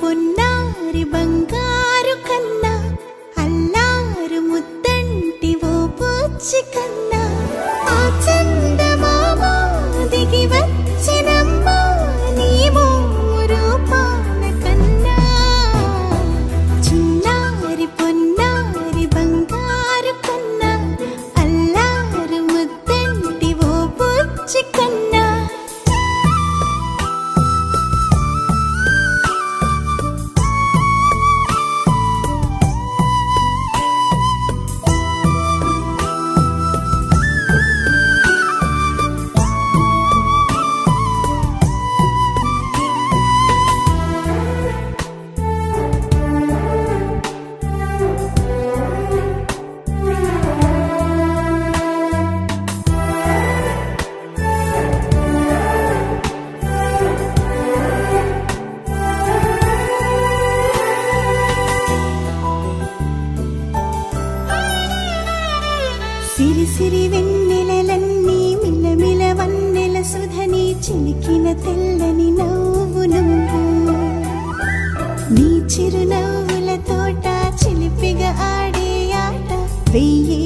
పొన్నారి బంగారు కన్నా అల్లారు ముద్దంటి ఓ పూచి కన్నా ఆ చందమామ దిగి వచ్చినమ్మా నీ రూపాన కన్నా చిన్నారి పొన్నారి బంగారు కన్నా అల్లారు ముద్దంటి ఓ పూచి కన్నా సిరి సిరి వెన్నెలలన్నీ మిలమిల వన్నెల సుధని చిలికిన తెల్లని నవ్వు నువ్వు నీ చిరునవ్వుల తోట చిలిపిగా ఆడే ఆట వెయ్యి